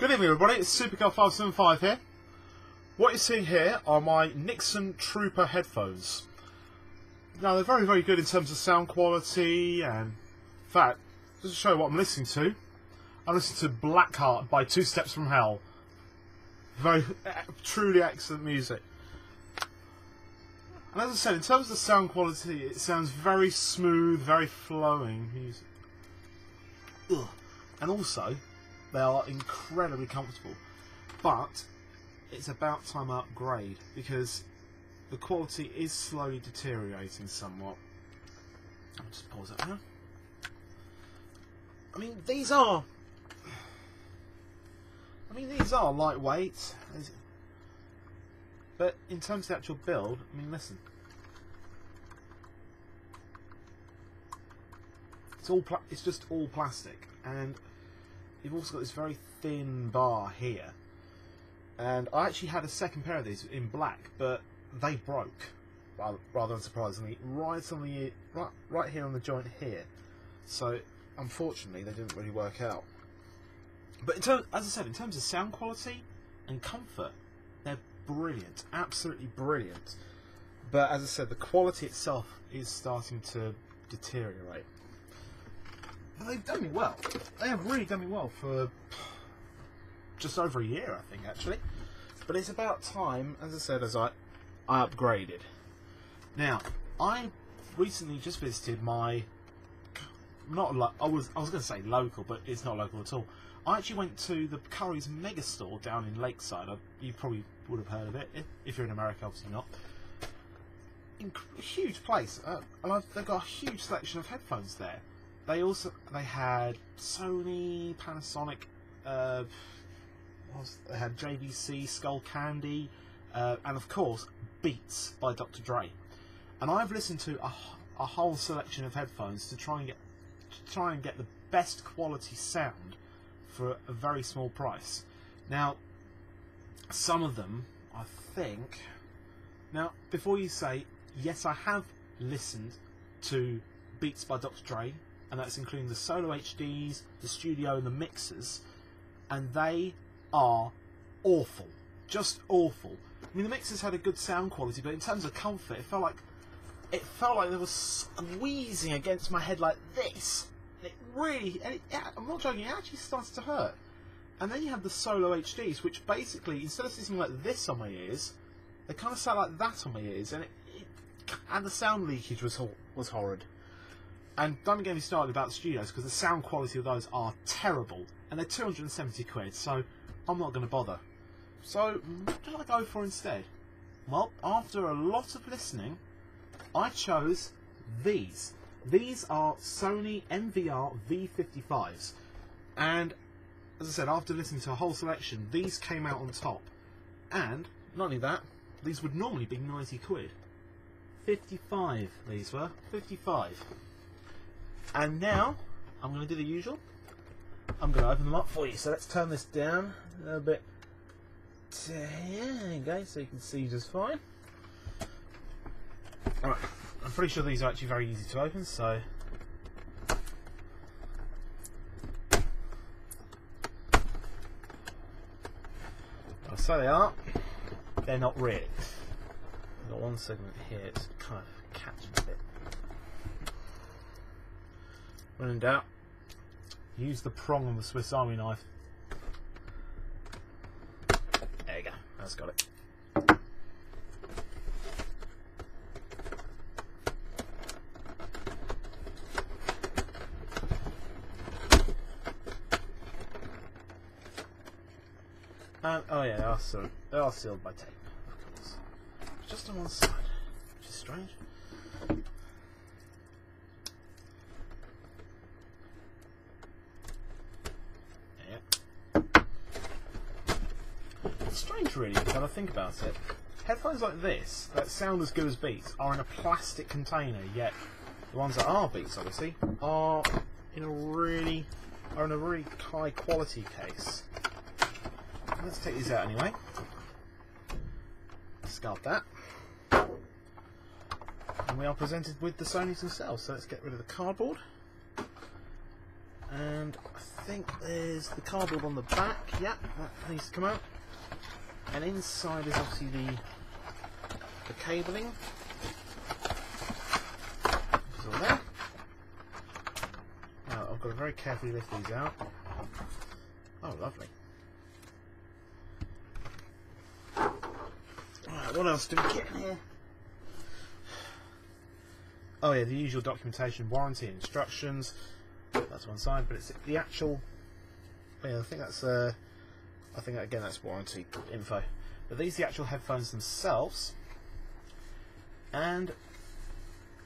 Good evening everybody, it's Supercar575 here. What you're seeing here are my Nixon Trooper headphones. Now they're very, very good in terms of sound quality, and in fact, just to show you what I'm listening to, I'm listening to Blackheart by Two Steps From Hell. Very, truly excellent music. And as I said, in terms of the sound quality, it sounds very smooth, very flowing music. Ugh. And also, they are incredibly comfortable. But it's about time I upgrade, because the quality is slowly deteriorating somewhat. I'll just pause that now. I mean, these are lightweight, but in terms of the actual build, I mean, listen. It's just all plastic, and you've also got this very thin bar here. And I actually had a second pair of these in black, but they broke, rather unsurprisingly, right here on the joint here. So unfortunately, they didn't really work out. But as I said, in terms of sound quality and comfort, they're brilliant, absolutely brilliant. But as I said, the quality itself is starting to deteriorate. But they've done me well. They have really done me well for just over a year, I think, actually. But it's about time, as I said, as I upgraded. Now, I recently just visited my, I was going to say local, but it's not local at all. I actually went to the Curry's Mega Store down in Lakeside. You probably would have heard of it. If you're in America, obviously not. Huge place, and they've got a huge selection of headphones there. They had Sony, Panasonic, they had JVC, Skull Candy, and of course Beats by Dr. Dre. And I've listened to a whole selection of headphones to try and get the best quality sound for a very small price. Now, some of them, I think. Now, before you say, yes, I have listened to Beats by Dr. Dre, and that's including the solo HDs, the studio, and the mixers, and they are awful, just awful. I mean, the mixers had a good sound quality, but in terms of comfort, it felt like they were squeezing against my head like this. It really, I'm not joking, it actually started to hurt. And then you have the solo HDs, which basically, instead of sitting like this on my ears, they kind of sat like that on my ears, and and the sound leakage was horrid. And don't get me started about the studios, because the sound quality of those are terrible, and they're 270 quid, so I'm not going to bother. So, what did I go for instead? Well, after a lot of listening, I chose these. These are Sony MDR-V55s, and as I said, after listening to a whole selection, these came out on top. And not only that, these would normally be 90 quid. 55 these were, 55. And now, I'm going to do the usual. I'm going to open them up for you. So let's turn this down a little bit. There you go, so you can see just fine. Alright, I'm pretty sure these are actually very easy to open, so... So they are. They're not really. I've got one segment here, it's kind of catching a bit. When in doubt, use the prong on the Swiss Army knife. There you go, that's got it. And, oh yeah, they are sealed by tape, of course. Just on one side, which is strange. It's strange, really, when I think about it. Headphones like this, that sound as good as Beats, are in a plastic container, yet the ones that are Beats, obviously, are in a really high quality case. Let's take these out anyway. Discard that. And we are presented with the Sonys themselves, so let's get rid of the cardboard. And I think there's the cardboard on the back. Yeah, that needs to come out. And inside is obviously the cabling. It's all there. Now I've got to very carefully lift these out. Oh, lovely. Right, what else do we get in here? Oh yeah, the usual documentation, warranty, instructions. That's one side, but it's the actual. Yeah, I think that's. I think again that's warranty info. But these are the actual headphones themselves, and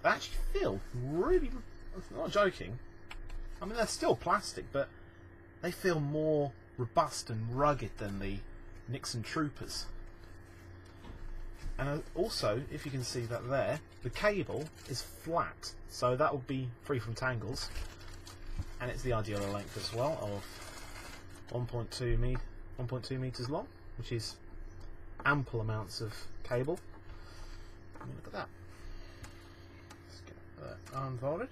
they actually feel really. I'm not joking. I mean, they're still plastic, but they feel more robust and rugged than the Nixon Troopers. And also, if you can see that there, the cable is flat, so that will be free from tangles, and it's the ideal length as well of 1.2 meters long, which is ample amounts of cable. I mean, look at that. Let's get that unfolded.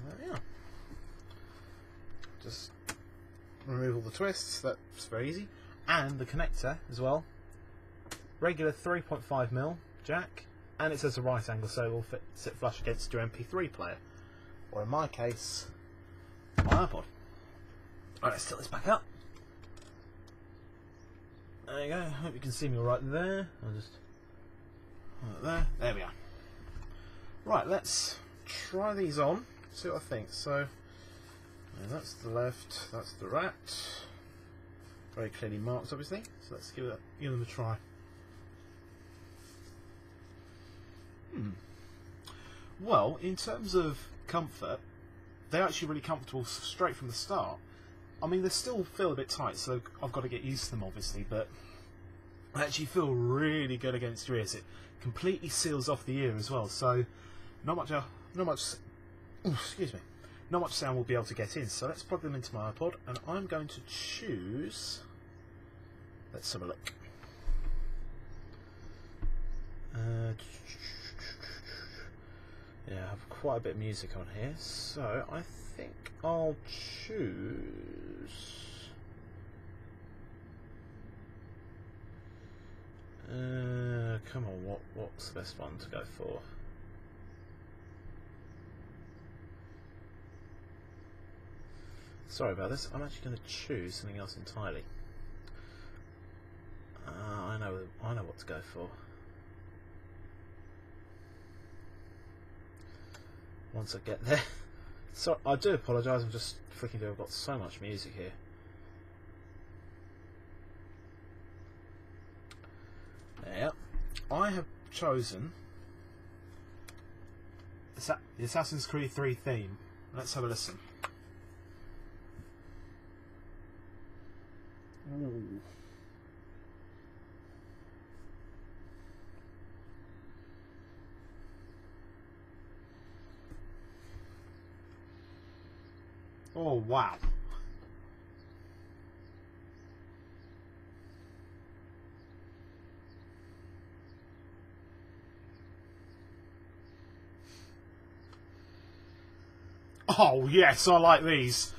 There we are. Just remove all the twists. That's very easy. And the connector as well. Regular 3.5mm jack, and it says a right angle, so it will sit flush against your MP3 player, or in my case, my iPod. Alright, let's tilt this back up. There you go. Hope you can see me right there. I'll just there we are. Right, let's try these on. See what I think. So that's the left, that's the right. Very clearly marked, obviously. So let's give them a try. Well, in terms of comfort, they're actually really comfortable straight from the start. I mean, they still feel a bit tight, so I've got to get used to them, obviously. But they actually feel really good against your ears. It completely seals off the ear as well. So not much sound will be able to get in. So let's plug them into my iPod, and I'm going to choose. Let's have a look. Yeah, I have quite a bit of music on here, so I think I'll choose. Come on, what's the best one to go for? Sorry about this. I'm actually going to choose something else entirely. I know what to go for. Once I get there. So I do apologise. I'm just freaking doing. I've got so much music here. Yeah, I have chosen the Assassin's Creed 3 theme. Let's have a listen. Ooh. Oh wow. Oh yes, I like these.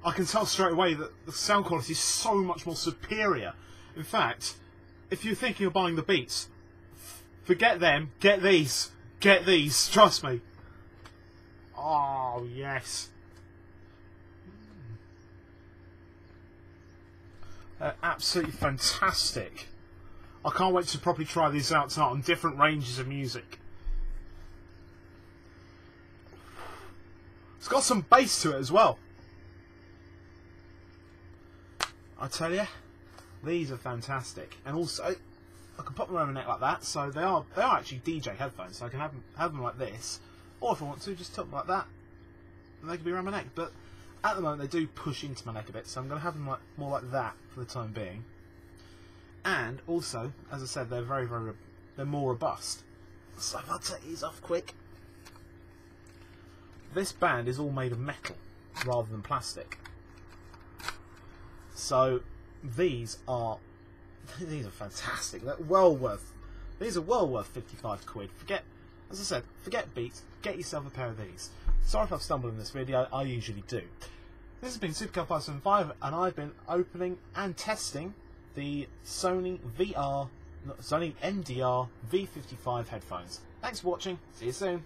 I can tell straight away that the sound quality is so much more superior. In fact, if you're thinking of buying the Beats, forget them, get these. Get these, trust me. Oh yes. They're absolutely fantastic. I can't wait to properly try these out tonight on different ranges of music. It's got some bass to it as well. I tell you, these are fantastic. And also, I can pop them around my neck like that. So they are actually DJ headphones. So I can have them like this, or if I want to, just tilt them like that, and they can be around my neck. But at the moment, they do push into my neck a bit, so I'm going to have them like more like that for the time being. And also, as I said, they're they're more robust. So if I take these off quick, this band is all made of metal rather than plastic. So these are fantastic. They're well worth. These are well worth 55 quid. as I said, forget Beats, get yourself a pair of these. Sorry if I've stumbled in this video, I usually do. This has been Supercar575, and I've been opening and testing the Sony MDR-V55 headphones. Thanks for watching, see you soon.